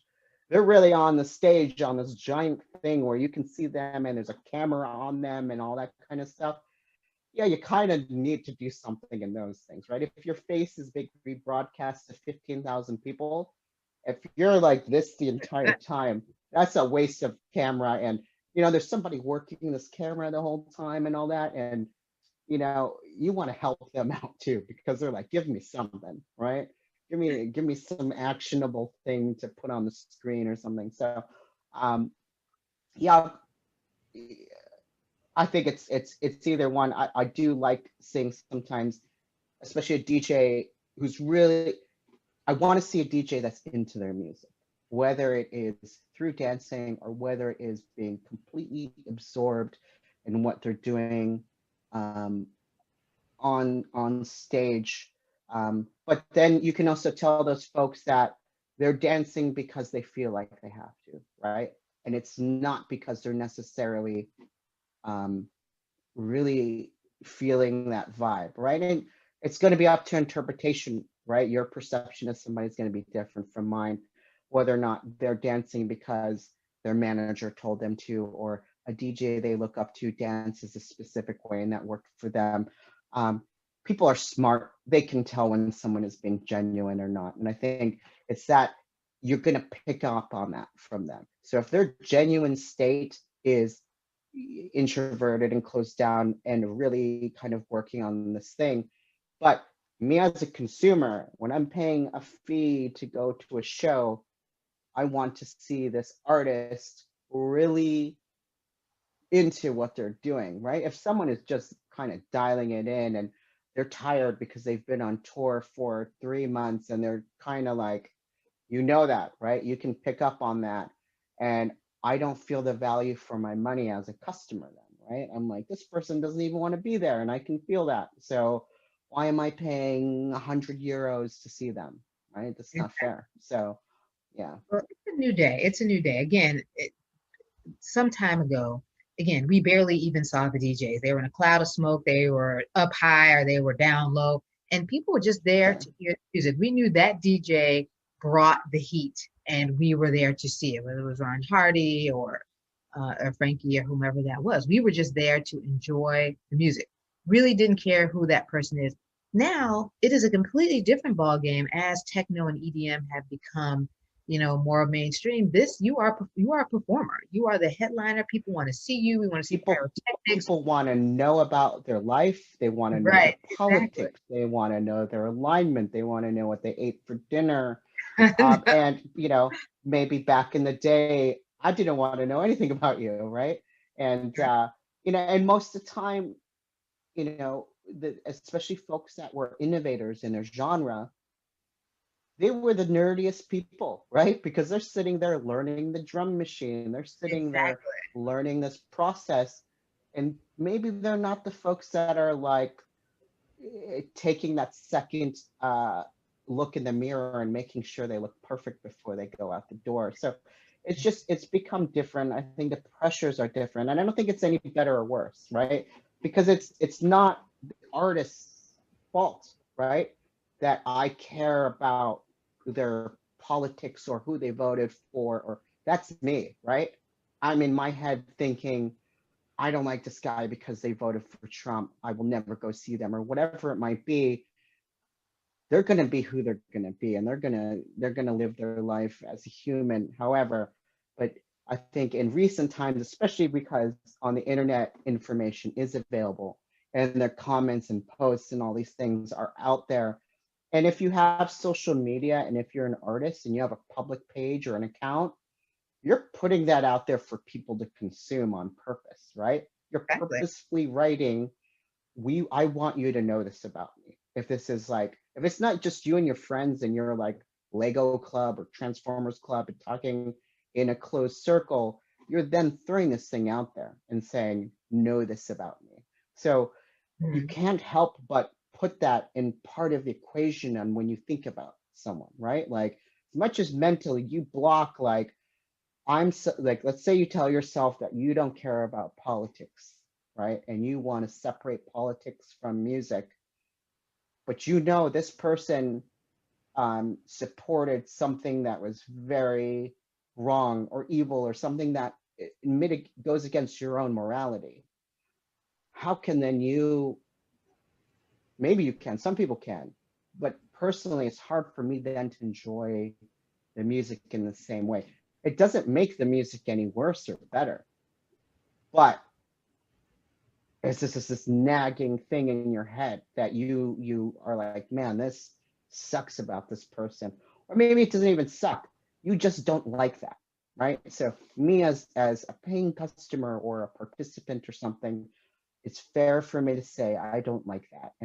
Speaker 2: they're really on the stage on this giant thing where you can see them and there's a camera on them and all that kind of stuff. Yeah, you kind of need to do something in those things, right? If your face is being rebroadcast to 15,000 people, if you're like this the entire time, that's a waste of camera. And, you know, there's somebody working this camera the whole time and all that. And, you know, you want to help them out too, because they're like, give me something, right? Give me some actionable thing to put on the screen or something. So yeah, I think it's either one. I do like seeing sometimes, especially a DJ who's really, I want to see a DJ that's into their music, whether it is through dancing or whether it is being completely absorbed in what they're doing on stage. But then you can also tell those folks that they're dancing because they feel like they have to, right? And it's not because they're necessarily really feeling that vibe, right? And it's going to be up to interpretation, right? Your perception of somebody is going to be different from mine, whether or not they're dancing because their manager told them to, or a DJ they look up to dances a specific way and that worked for them. People are smart. They can tell when someone is being genuine or not. And I think it's that you're going to pick up on that from them. So if their genuine state is introverted and closed down and really kind of working on this thing, but me as a consumer, when I'm paying a fee to go to a show, I want to see this artist really into what they're doing, right? If someone is just kind of dialing it in and they're tired because they've been on tour for 3 months and they're kind of like, you know that, right? You can pick up on that. And I don't feel the value for my money as a customer then, right? I'm like, this person doesn't even want to be there, and I can feel that. So why am I paying 100 euros to see them, right? That's not fair. So yeah.
Speaker 1: Well, it's a new day. It's a new day. Again, some time ago, again, we barely even saw the DJs. They were in a cloud of smoke. They were up high or they were down low. And people were just there
Speaker 2: Yeah.
Speaker 1: to hear the music. We knew that DJ brought the heat. and we were there to see it, whether it was Ron Hardy or Frankie or whomever that was. We were just there to enjoy the music. Really didn't care who that person is. Now it is a completely different ball game as techno and EDM have become, more mainstream. This you are a performer. You are the headliner. People want to see you. We want to see pyrotechnics.
Speaker 2: People want to know about their life. They want to know
Speaker 1: Right,
Speaker 2: their
Speaker 1: exactly.
Speaker 2: politics. They want to know their alignment. They want to know what they ate for dinner. And maybe back in the day, I didn't want to know anything about you, right? And and most of the time, especially folks that were innovators in their genre, they were the nerdiest people, right? Because they're sitting there learning the drum machine, they're sitting there
Speaker 1: Exactly.
Speaker 2: learning this process, and maybe they're not the folks that are like taking that second look in the mirror and making sure they look perfect before they go out the door. So it's become different. I think the pressures are different, and I don't think it's any better or worse, right? Because it's not the artist's fault, right? That I care about their politics or who they voted for, or that's me, right? I'm in my head thinking, I don't like this guy because they voted for Trump. I will never go see them, or whatever it might be. They're going to be who they're going to be, and they're going to live their life as a human. However, but I think in recent times, especially because on the internet information is available and their comments and posts and all these things are out there. And if you have social media and if you're an artist and you have a public page or an account, you're putting that out there for people to consume on purpose, right? You're
Speaker 1: Exactly.
Speaker 2: purposefully writing, I want you to know this about me. If this is like, if it's not just you and your friends and you're like Lego Club or Transformers Club and talking in a closed circle, you're then throwing this thing out there and saying, know this about me. So you
Speaker 1: Mhm.
Speaker 2: can't help but put that in part of the equation on when you think about someone, right? Like as much as mentally you block, like like, let's say you tell yourself that you don't care about politics, right? And you want to separate politics from music, but this person supported something that was very wrong or evil or something that goes against your own morality. How can then maybe you can, some people can, but personally, it's hard for me then to enjoy the music in the same way. It doesn't make the music any worse or better, but it's just this nagging thing in your head that you are like, man, this sucks about this person, or maybe it doesn't even suck. You just don't like that, right? So me as a paying customer or a participant or something, it's fair for me to say I don't like that.